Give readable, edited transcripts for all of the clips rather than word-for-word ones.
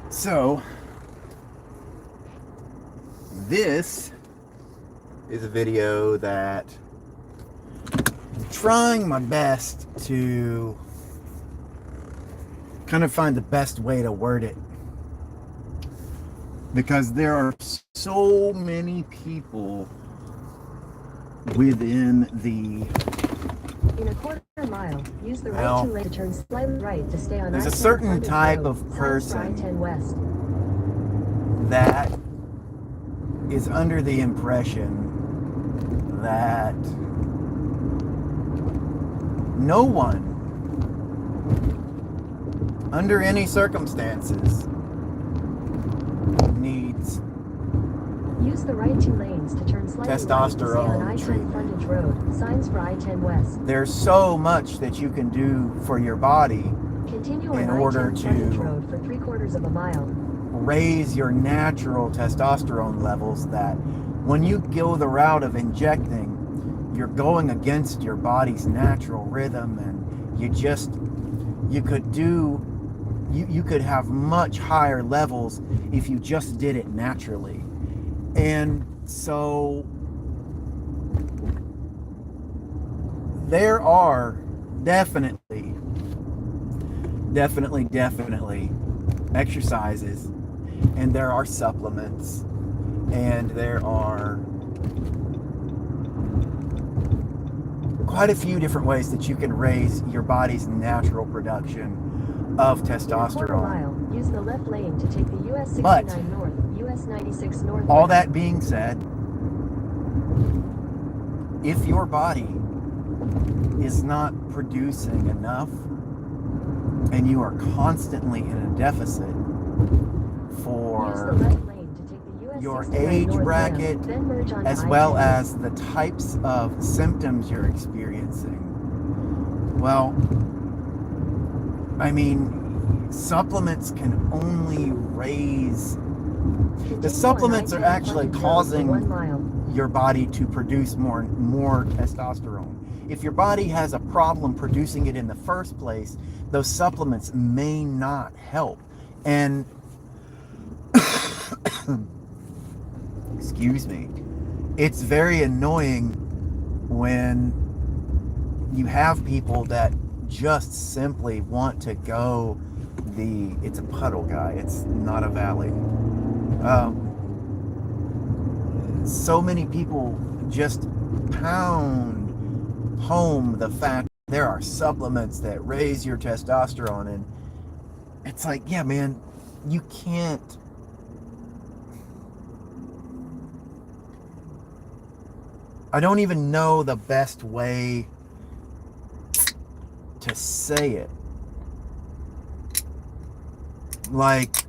So, this is a video that I'm trying my best to kind of find the best way to word it, because there are so many people within the In a quarter mile, use the right well, two lane to turn slightly right to stay on there's a I-10 certain frontage type road, of signs for person I-10 West. that is under the impression that no one, under any circumstances, needs Use the right two lanes to turn slightly right to stay on testosterone I-10 treatment. frontage road, signs for I-10 West. There's so much that you can do for your body Continue in on order I-10 frontage to road for 3/4 of a mile. raise your natural testosterone levels, that when you go the route of injecting, you're going against your body's natural rhythm, and you could have much higher levels if you just did it naturally. And so there are definitely exercises, and there are supplements, and there are quite a few different ways that you can raise your body's natural production of In a quarter testosterone. mile, use the left lane to take the US 69 But north, US 96 north. all that being said, if your body is not producing enough and you are constantly in a deficit Use the for left lane to take the US your 69 age north bracket, ramp, then merge onto as well I-10 as the types of symptoms you're experiencing, well, I mean, supplements can only raise. The Continue supplements on are I-10 actually frontage road for 1 causing mile. your body to produce more testosterone. If your body has a problem producing it in the first place, those supplements may not help. And excuse me, it's very annoying when you have people that just simply want to go it's a puddle, guy, it's not a valley. So many people just pound home the fact there are supplements that raise your testosterone, and it's like, yeah, man, you can't. I don't even know the best way to say it. Like,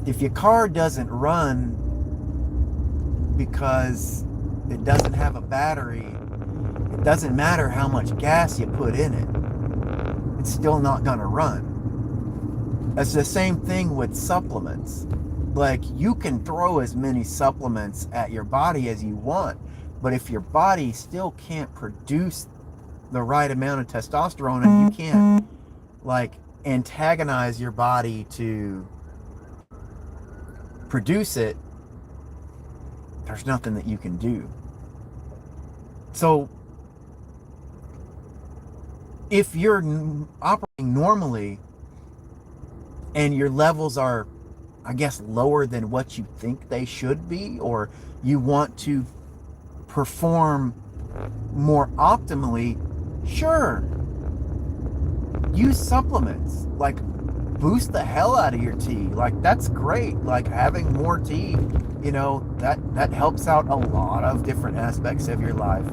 if your car doesn't run because it doesn't have a battery, it doesn't matter how much gas you put in it, it's still not going to run. It's the same thing with supplements. Like, you can throw as many supplements at your body as you want, but if your body still can't produce the right amount of testosterone, and you can't, like, antagonize your body to produce it, there's nothing that you can do. So if you're operating normally and your levels are, I guess, lower than what you think they should be, or you want to perform more optimally, sure, use supplements. Like, boost the hell out of your tea. Like, that's great. Like, having more tea, that helps out a lot of different aspects of your life.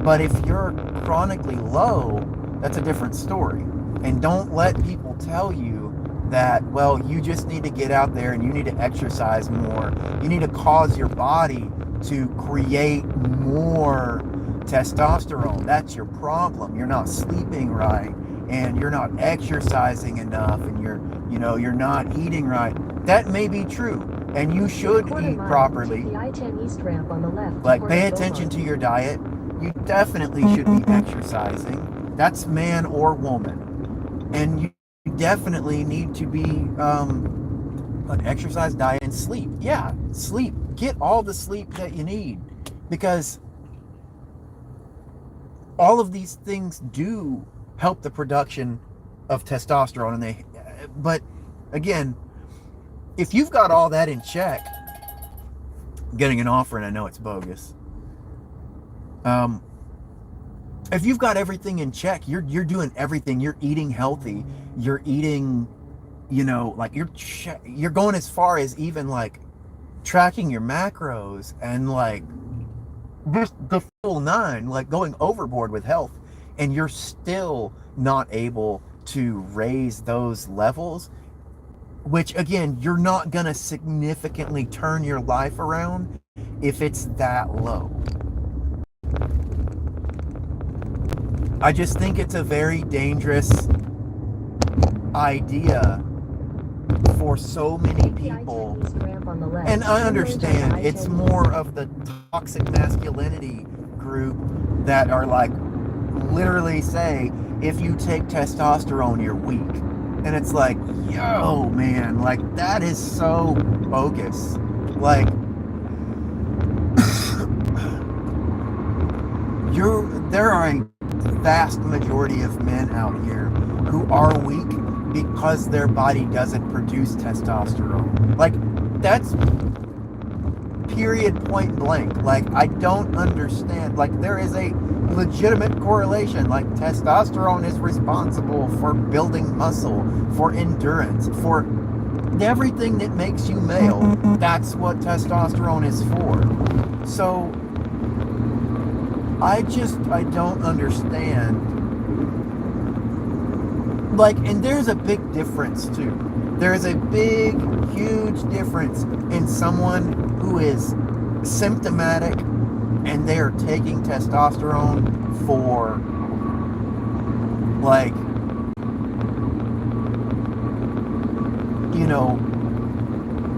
But if you're chronically low, that's a different story. And don't let people tell you that, well, you just need to get out there and you need to exercise more. You need to cause your body to create more testosterone. That's your problem. You're not sleeping right, and you're not exercising enough, and you're not eating right. That may be true, and you should eat properly. The I-10 East ramp on the left. Like, pay attention to your diet. You definitely should be exercising. That's man or woman. And you definitely need to be an exercise, diet, and sleep. Yeah, sleep. Get all the sleep that you need, because all of these things do help the production of testosterone, and but again, if you've got all that in check, getting an offer, and I know it's bogus. If you've got everything in check, you're doing everything. You're eating healthy. You're eating, like you're going as far as even like tracking your macros and like just the full nine, like going overboard with health, and you're still not able to raise those levels, which again, you're not going to significantly turn your life around if it's that low. I just think it's a very dangerous idea for so many people. And I understand it's more of the toxic masculinity group that are like literally say, if you take testosterone, you're weak. And it's like, yo, man, like that is so bogus. Like, there are a vast majority of men out here who are weak because their body doesn't produce testosterone. Like, that's period, point blank. Like, I don't understand. Like, there is a legitimate correlation. Like, testosterone is responsible for building muscle, for endurance, for everything that makes you male. That's what testosterone is for. So I don't understand. Like, and there's a big difference too. There's a big, huge difference in someone who is symptomatic and they are taking testosterone for, like,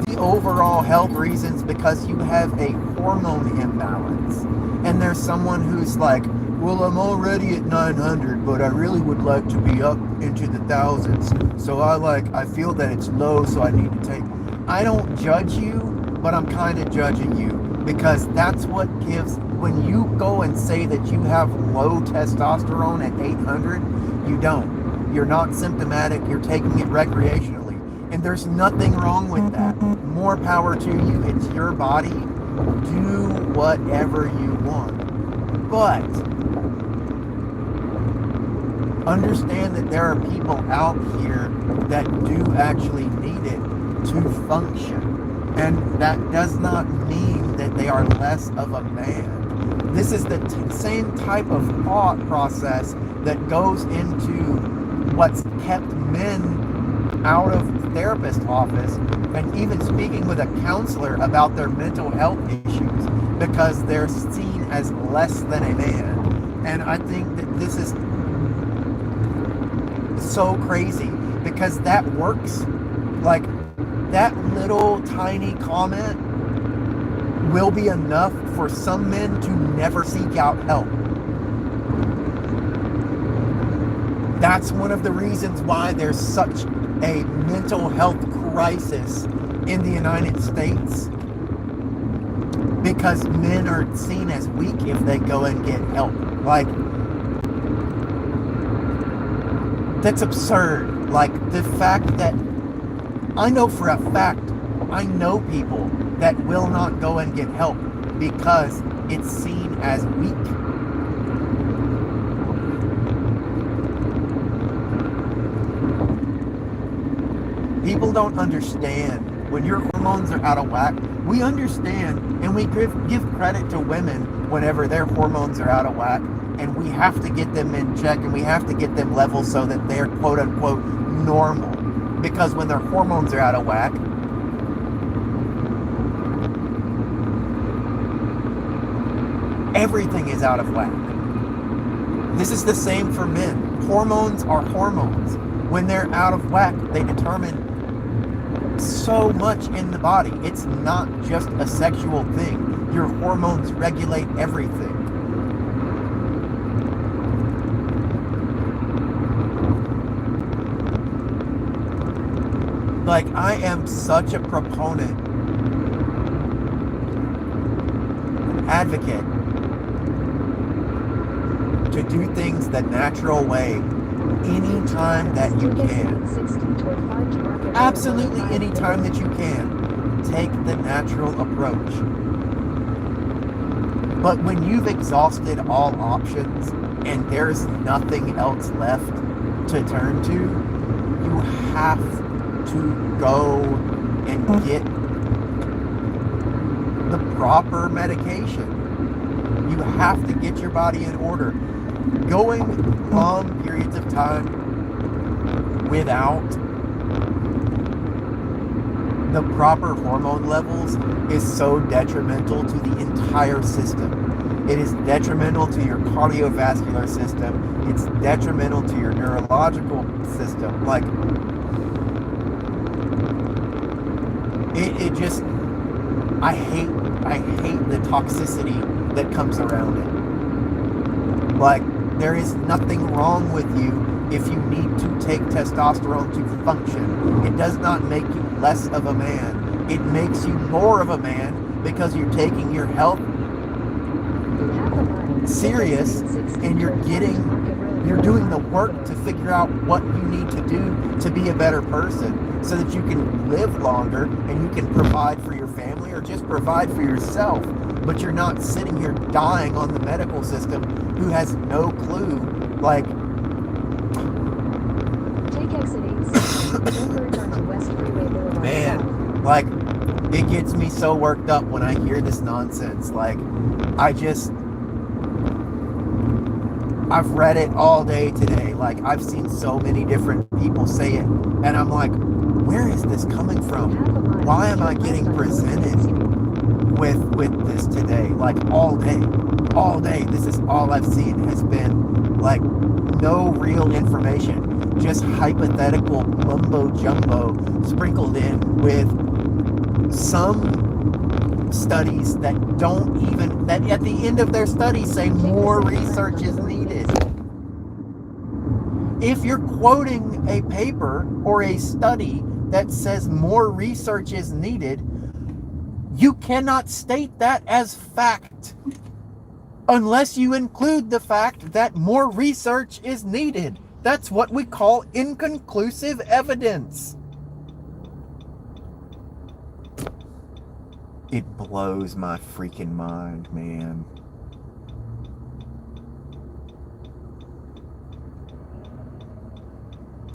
the overall health reasons, because you have a hormone imbalance. And there's someone who's like, well, I'm already at 900, but I really would like to be up into the thousands. So I feel that it's low, so I need to take. I don't judge you, but I'm kind of judging you, because that's what gives, when you go and say that you have low testosterone at 800, you don't. You're not symptomatic, you're taking it recreationally. And there's nothing wrong with that. More power to you, it's your body. Do whatever you want. But understand that there are people out here that do actually need it to function. And that does not mean that they are less of a man. This is the same type of thought process that goes into what's kept men out of the therapist's office and even speaking with a counselor about their mental health issues, because they're seen as less than a man. And I think that this is so crazy, because that works. Like, that little tiny comment will be enough for some men to never seek out help. That's one of the reasons why there's such a mental health crisis in the United States, because men are seen as weak if they go and get help. Like, that's absurd. Like, the fact that I know for a fact, I know people that will not go and get help because it's seen as weak. People don't understand. When your hormones are out of whack, we understand, and we give credit to women whenever their hormones are out of whack, and we have to get them in check, and we have to get them level so that they're quote unquote normal. Because when their hormones are out of whack, everything is out of whack. This is the same for men. Hormones are hormones. When they're out of whack, they determine so much in the body. It's not just a sexual thing. Your hormones regulate everything. Like, I am such a proponent, advocate, to do things the natural way anytime that you can. Absolutely anytime that you can. Take the natural approach. But when you've exhausted all options and there's nothing else left to turn to, you have to go and get the proper medication. You have to get your body in order. Going long periods of time without the proper hormone levels is so detrimental to the entire system. It is detrimental to your cardiovascular system. It's detrimental to your neurological system. Like, it just, I hate the toxicity that comes around it. Like, there is nothing wrong with you if you need to take testosterone to function. It does not make you less of a man. It makes you more of a man because you're taking your health serious and you're doing the work to figure out what you need to do to be a better person so that you can live longer and you can provide for your family or just provide for yourself. But you're not sitting here dying on the medical system who has no clue. Like, take exit 860, then merge onto West Freeway Boulevard. man, like, it gets me so worked up when I hear this nonsense. Like, I've read it all day today. Like, I've seen so many different people say it, and I'm like, where is this coming from? Why am I getting presented with this today? Like, all day, this is all I've seen has been, like, no real information, just hypothetical mumbo jumbo sprinkled in with some studies that at the end of their study say more research is needed. If you're quoting a paper or a study that says more research is needed, you cannot state that as fact unless you include the fact that more research is needed. That's what we call inconclusive evidence. It blows my freaking mind, man.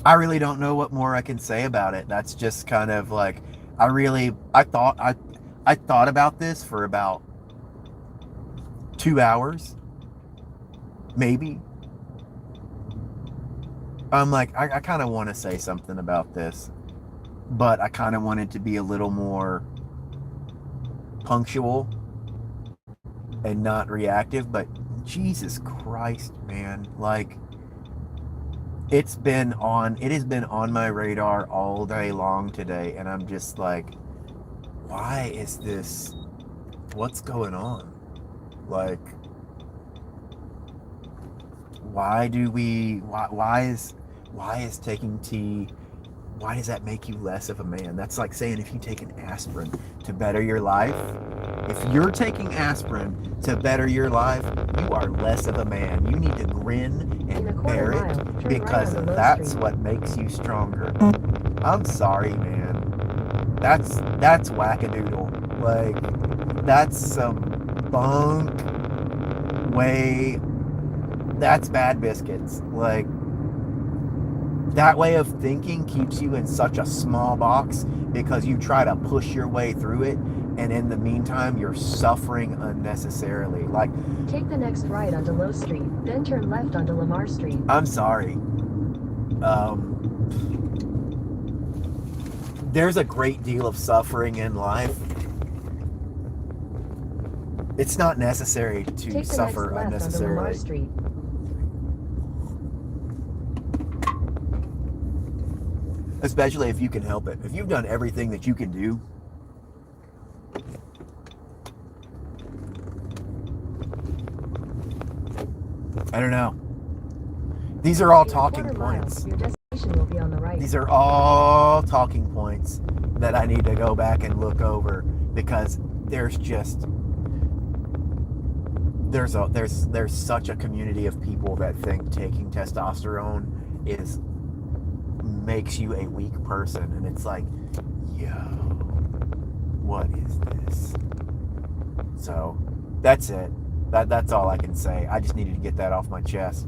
I really don't know what more I can say about it. That's just kind of like, I thought about this for about 2 hours, maybe. I'm like, I kind of want to say something about this, but I kind of wanted to be a little more punctual and not reactive. But Jesus Christ, man, like, it has been on my radar all day long today, and I'm just like, why is this? What's going on? Like, why is taking tea, why does that make you less of a man? That's like saying if you take an aspirin to better your life, if you're taking aspirin to better your life, you are less of a man. You need to grin and bear it because that's what makes you stronger. I'm sorry, man. That's wackadoodle. Like, that's some bunk way. That's bad biscuits. Like, that way of thinking keeps you in such a small box because you try to push your way through it, and in the meantime you're suffering unnecessarily. Like, take the next right onto Low Street, then turn left onto Lamar Street. I'm sorry. There's a great deal of suffering in life. It's not necessary to suffer unnecessarily. Especially if you can help it. If you've done everything that you can do, I don't know. These are all talking points. will be on the right. These are all talking points that I need to go back and look over, because there's just there's such a community of people that think taking testosterone is makes you a weak person, and it's like, yo, what is this? So that's it. That's all I can say. I just needed to get that off my chest.